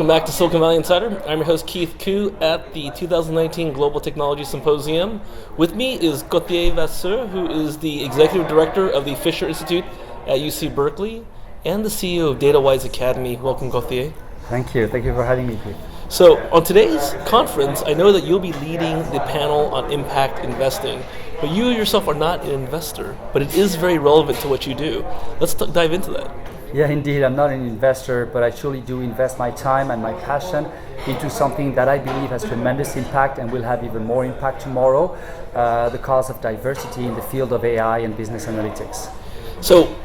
Welcome back to Silicon Valley Insider. I'm your host Keith Koo at the 2019 Global Technology Symposium. With me is Gauthier Vasseur, who is the Executive Director of the Fisher Institute at UC Berkeley and the CEO of DataWise Academy. Welcome, Gauthier. Thank you for having me, Keith. So on today's conference, I know that you'll be leading the panel on impact investing, but you yourself are not an investor, but it is very relevant to what you do. Let's dive into that. Yeah, indeed, I'm not an investor, but I truly do invest my time and my passion into something that I believe has tremendous impact and will have even more impact tomorrow, the cause of diversity in the field of AI and business analytics. So,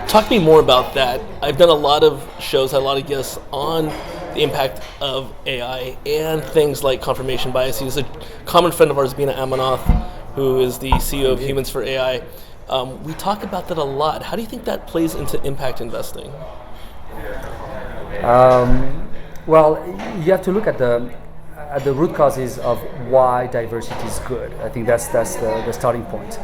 talk to me more about that. I've done a lot of shows, had a lot of guests on the impact of AI and things like confirmation biases. A common friend of ours, Bina Amanoth, who is the CEO of Humans for AI, we talk about that a lot. How do you think that plays into impact investing? Well, you have to look at the root causes of why diversity is good. I think that's the starting point.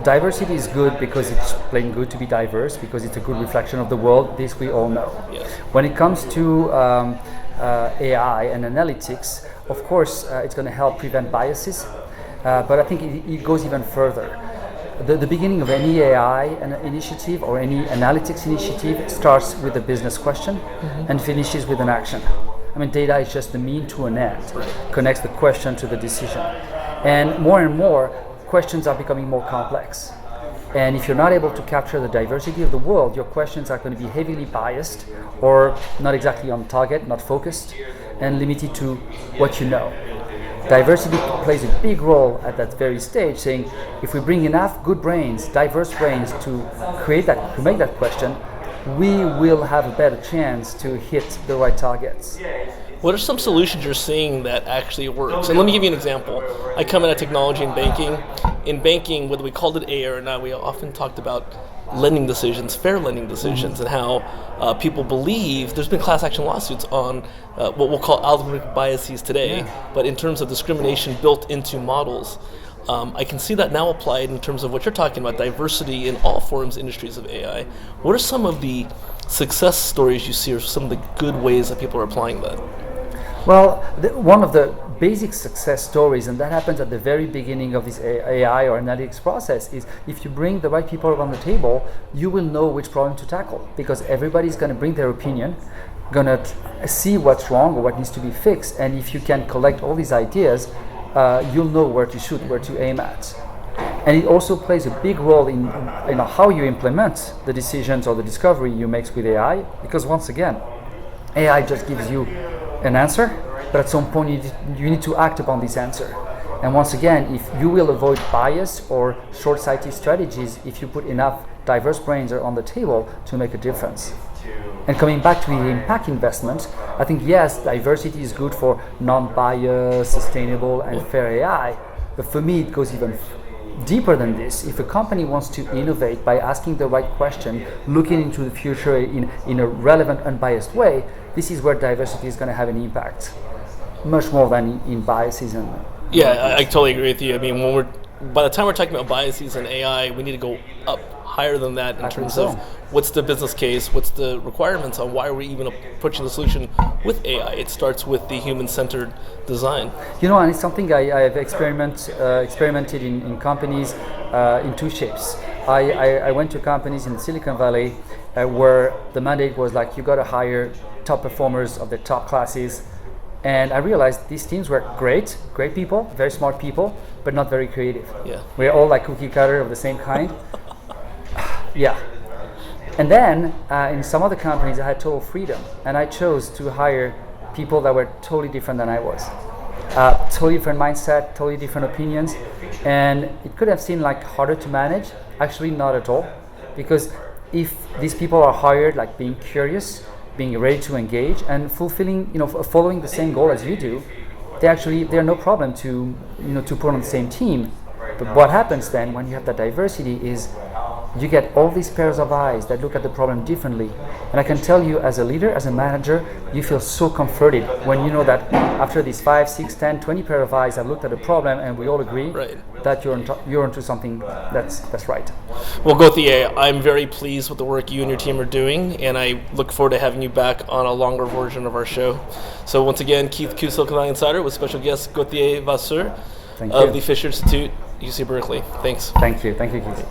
Diversity is good because it's plain good to be diverse, because it's a good reflection of the world. This we all know. Yes. When it comes to AI and analytics, of course, it's going to help prevent biases, but I think it goes even further. The beginning of any AI initiative or any analytics initiative starts with a business question and finishes with an action. I mean, data is just the mean to an end, connects the question to the decision. And more, questions are becoming more complex. And if you're not able to capture the diversity of the world, your questions are going to be heavily biased or not exactly on target, not focused, and limited to what you know. Diversity plays a big role at that very stage, saying if we bring enough good brains, diverse brains to make that question, we will have a better chance to hit the right targets. What are some solutions you're seeing that actually works? And let me give you an example. I come in at technology and banking. In banking, whether we called it AI or not, we often talked about lending decisions, fair lending decisions, and how people believe there's been class action lawsuits on what we'll call algorithmic biases today, but in terms of discrimination built into models. I can see that now applied in terms of what you're talking about, diversity in all forms, industries of AI. What are some of the success stories you see, or some of the good ways that people are applying that? Well, one of the basic success stories, and that happens at the very beginning of this AI or analytics process, is if you bring the right people around the table, you will know which problem to tackle, because everybody's going to bring their opinion, going to see what's wrong or what needs to be fixed, and if you can collect all these ideas, you'll know where to shoot, where to aim at. And it also plays a big role in how you implement the decisions or the discovery you make with AI, because once again, AI just gives you an answer, but at some point you need to act upon this answer. And once again, if you will avoid bias or short-sighted strategies if you put enough diverse brains on the table to make a difference. And coming back to the impact investment, I think yes, diversity is good for non-biased, sustainable, and fair AI, but for me it goes even deeper than this. If a company wants to innovate by asking the right question, looking into the future in a relevant, unbiased way, this is where diversity is going to have an impact, much more than in biases. Yeah, I totally agree with you. I mean, by the time we're talking about biases and AI, we need to go up higher than that in terms of what's the business case, what's the requirements on why are we even approaching the solution with AI. It starts with the human-centered design. And it's something I have experimented in companies in two shapes. I went to companies in Silicon Valley where the mandate was like, you got to hire top performers of the top classes. And I realized these teams were great people, very smart people, but not very creative. Yeah. We're all like cookie cutter of the same kind. Yeah. And then in some other companies I had total freedom, and I chose to hire people that were totally different than I was. Totally different mindset, totally different opinions, and it could have seemed like harder to manage. Actually, not at all, because if these people are hired like being curious, being ready to engage, and fulfilling, following the same goal as you do, they're no problem to put on the same team. But what happens then when you have that diversity is you get all these pairs of eyes that look at the problem differently. And I can tell you, as a leader, as a manager, you feel so comforted when you know that after these 5, 6, 10, 20 pair of eyes have looked at the problem and we all agree that you're onto something that's right. Well, Gauthier, I'm very pleased with the work you and your team are doing, and I look forward to having you back on a longer version of our show. So once again, Keith Koo, Silicon Valley Insider, with special guest Gauthier Vasseur of the Fisher Institute, UC Berkeley. Thanks. Thank you, Keith.